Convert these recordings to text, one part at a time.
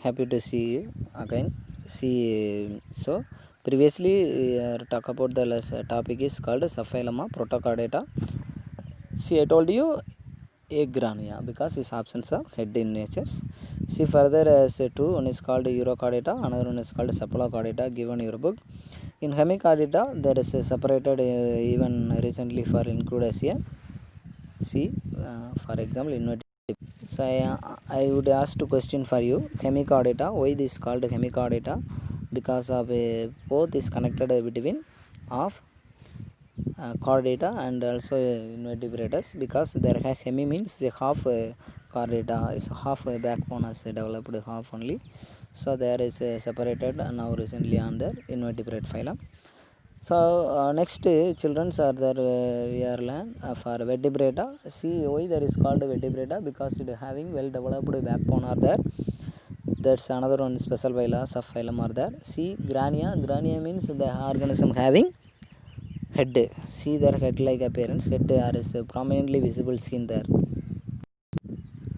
Happy to see you again. So previously we talk about the topic is called Sapphilema protocardata. See, I told you Agrania because it's absence of head in natures. See, further as two, one is called Urocardata, another one is called Cephalochordata given in your book. In Hemicardata there is a separated even recently for include as a see for example inverted. So I would ask a question for you. Hemicardata, why this called Hemicardata? Because of both is connected between of chordata and also invertebrates, because there hemi means the half chordata is half backbone is developed half only. So there is separated now recently on the invertebrate phylum. So next childrens are there we are learn for vertebrata. See why there is called vertebrata, because it having well developed backbone are there. That's another one special phyla subphylum are there. See grania, grania means the organism having head. See their head like appearance, head are is prominently visible seen there.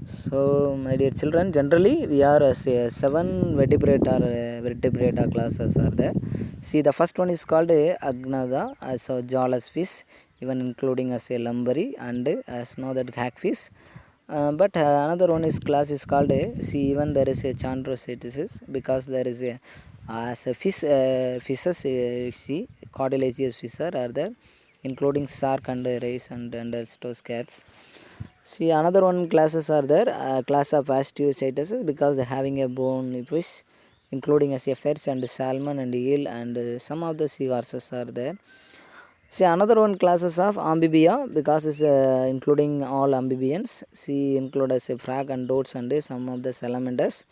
So my dear children, generally we are seven vertebrata classes are there. See the first one is called agnatha, as a jawless fish, even including as a lumbary and as know that hackfish. But another one is class is called see even there is a chondrocetices, because there is a as a fish fishes see cartilaginous fishes are there, including shark and rays and also cats. See another one classes are there, class of osteocytes, because they having a bone fish, including as a fish and salmon and eel and some of the seahorses are there. See another one classes of amphibia, because it's including all amphibians. See include as a frog and dots and some of the salamanders.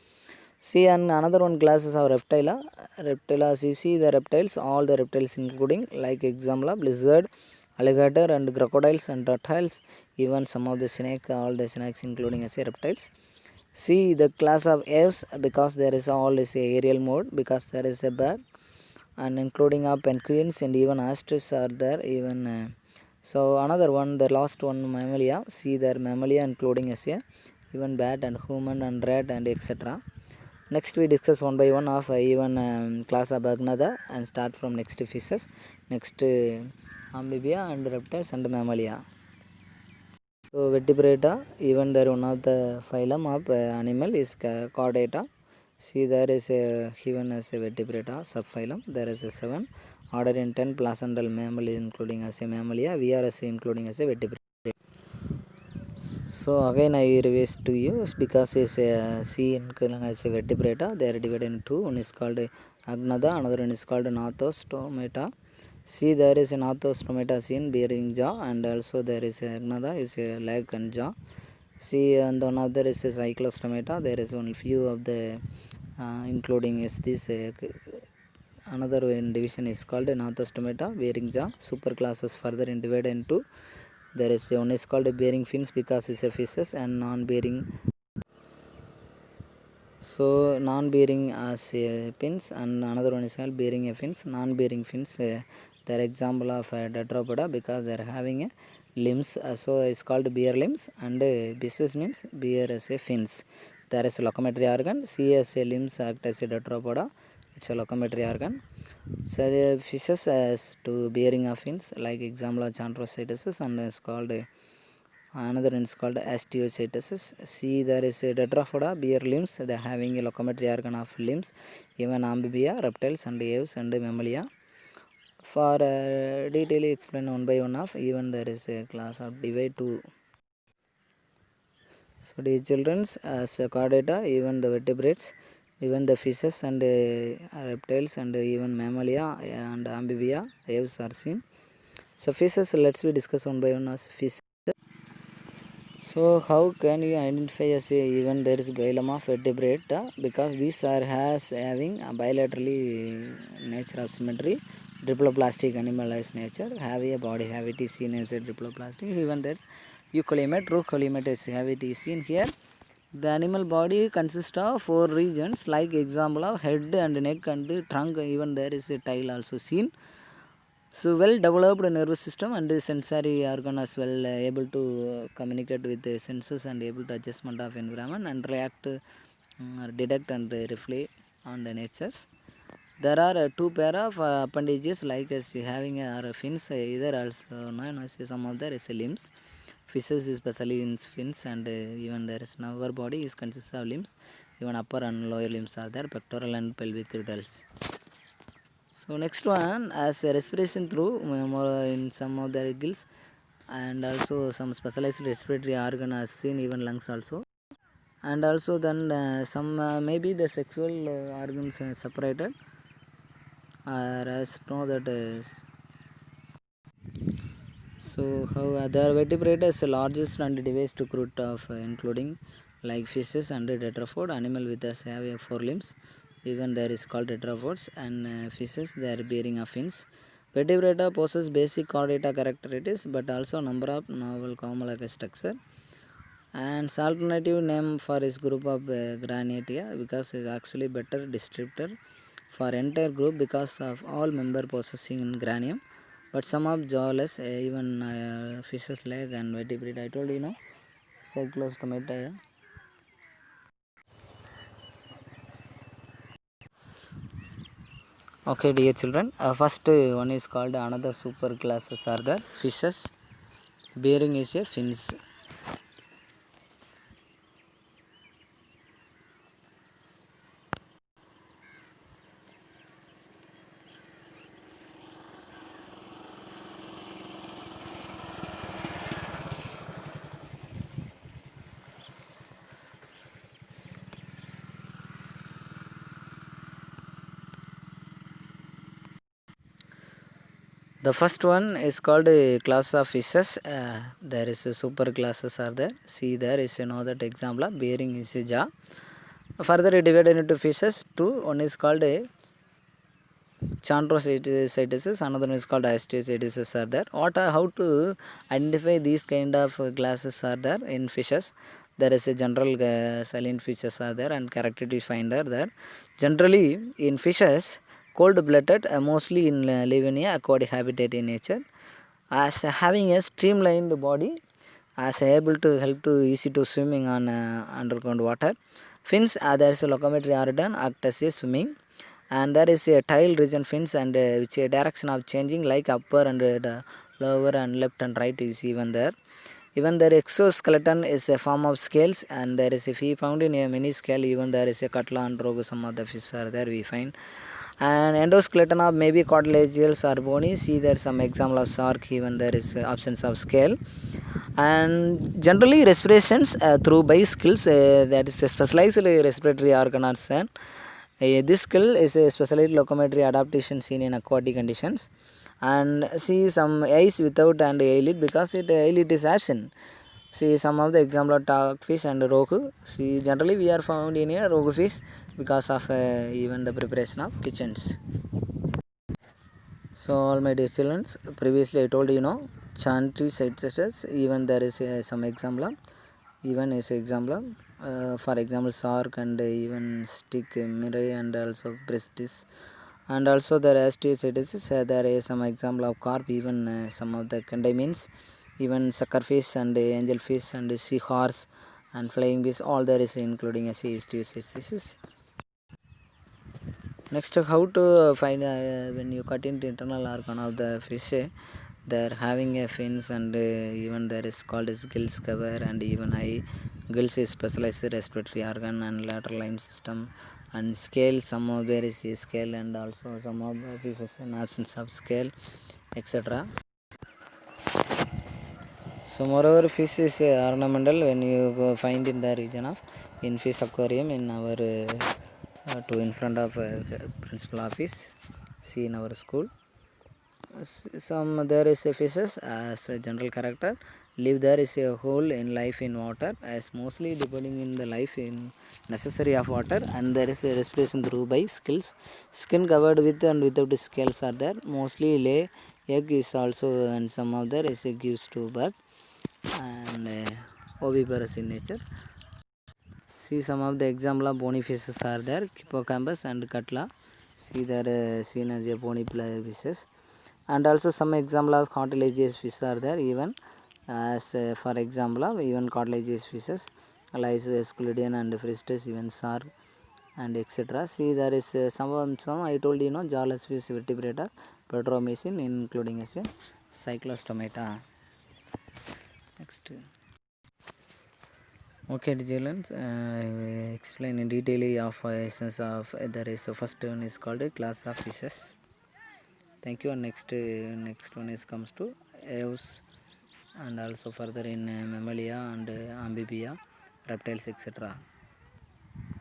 See and another one classes of reptila. Reptila, see the reptiles, all the reptiles including like example of lizard, alligator and crocodiles and reptiles, even some of the snake, all the snakes including as a reptiles. See the class of aves, because there is all is a aerial mode, because there is a bird and including of penguins and even ostriches are there even. So another one, the last one mammalia. See their mammalia including as a even bat and human and rat and etc. Next we discuss one by one of even class of agnatha and start from next fishes, next amphibia and reptiles and mammalia. So vertebrata, even there one of the phylum of animal is chordata. See there is a given as a vertebrata subphylum. There is a 7 order in 10 placental mammal including as a mammalia. We are as including as a vertebrata. So again I revise to you, because is C including as a vertebrata. They are divided in two. One is called agnatha, another one is called gnathostomata. See there is an gnathostomata seen bearing jaw, and also there is a agnatha is a leg and jaw. See and one of there is a cyclostomata. There is only few of the including is this another one division is called gnathostomata bearing jaw. Super classes further in divided into. There is one is called bearing fins, because it's a fishes, and non-bearing. So non-bearing as fins, and another one is called bearing a fins. Non-bearing fins, they're example of tetrapoda, because they're having a limbs. So it's called bear limbs, and byssus means bear as a fins. There is a locomotory organ. C as a limbs act as a tetrapoda. It's a locomotory organ. So the fishes as to bearing of fins, like example of chondrocetices, and is called another one is called osteocytosis. See there is a tetrapoda, bear limbs, they are having a locomotory organ of limbs, even amphibia, reptiles and aves and mammalia. For detail explain one by one of, even there is a class of divide to. So dear children, as chordata, even the vertebrates, even the fishes and reptiles and even mammalia and amphibia, aves are seen. So fishes, let's we discuss one by one as fish. So how can you identify as a, even there is phylum of vertebrate, because these are has having a bilaterally nature of symmetry, diploplastic animalized nature, have a body have it is seen as a diploplastic. Even there's eucolimate, true colimate is have it is seen here. The animal body consists of 4 regions, like example of head and neck and trunk, even there is a tail also seen. So well developed nervous system and sensory organ as well, able to communicate with the senses and able to adjustment of environment and react detect and reflect on the natures. There are two pair of appendages like as having fins, either also known as some of there is limbs. Fishes especially in fins, and even there is our body is consists of limbs. Even upper and lower limbs are there, pectoral and pelvic girdles. So next one as respiration through in some of the gills, and also some specialized respiratory organ are seen, even lungs also. And also then some maybe the sexual organs separated, as know that so how other vertebrates largest and device to root of including like fishes and tetrapod animal with us have four limbs, even there is called tetrapods, and fishes they are bearing of fins. Vertebrata possess basic chordata characteristics but also number of novel cohomological structure, and alternative name for this group of Granitia because it's actually better descriptor for entire group because of all member possessing in granium, but some of jawless even fishes leg and vertebrate I told cyclostomata. Okay dear children, first one is called another super classes are the fishes bearing is a fins. The first one is called a class of fishes. There is a super classes are there. See there is another example. Bearing is a jaw. Further divided into fishes. Two. One is called a Chondrocetices. Another one is called Osteocetices are there. How to identify these kind of classes are there in fishes? There is a general saline features are there and characteristic finder there. Generally in fishes, cold blooded mostly in live in a aquatic habitat in nature, as having a streamlined body, as able to help to easy to swimming on underground water. Fins, there is a locomotory organ act as a swimming, and there is a tail region fins and which a direction of changing like upper and lower and left and right is even there. Even their exoskeleton is a form of scales, and there is a fee found in a mini scale. Even there is a cutla and rogue, some of the fish are there we find. And endoskeleton of maybe cartilaginous or bony. See there some example of shark. Even there is absence of scale. And generally respirations through by skills, that is a specialized respiratory organ are seen. This skill is a specialized locomotory adaptation seen in aquatic conditions. And see some eyes without and eyelid because eyelid is absent. See some of the example of dogfish and rohu. See generally we are found in a rohu fish because of even the preparation of kitchens. So all my dear children, previously I told chantry such even there is some example, even is example, for example shark and even stick mirror and also prestige, and also there are there is some example of carp, even some of the contaminants, even suckerfish and angelfish and seahorse and flying fish, all there is including a sea. Next, how to find when you cut into internal organ of the fish, they are having a fins and even there is called as gills cover, and even eye. Gills is specialized respiratory organ and lateral line system, and scale, some of there is a scale, and also some of the fishes in absence of scale, etc. So moreover fish is ornamental when you go find in the region of in fish aquarium in our to in front of principal office, see in our school. Some there is a fishes as a general character live there is a whole in life in water, as mostly depending in the life in necessary of water, and there is a respiration through by scales, skin covered with and without scales are there, mostly lay egg is also, and some of there is a gives to birth, and oviparous in nature. See some of the example of bony fishes are there, hippocampus and cutla. See there seen as a bony fishes, and also some example of cartilaginous fish are there, even as for example of even cartilaginous fishes, lice, Esculidian and Fristis, even shark and etc. See, there is some I told you, jawless fish vertebrata, Petromycin, including as a Cyclostomata. Next. Okay, children, I will explain in detail of essence of there is first one is called a class of fishes. Thank you. And next one is comes to aves and also further in mammalia and amphibia, reptiles, etc.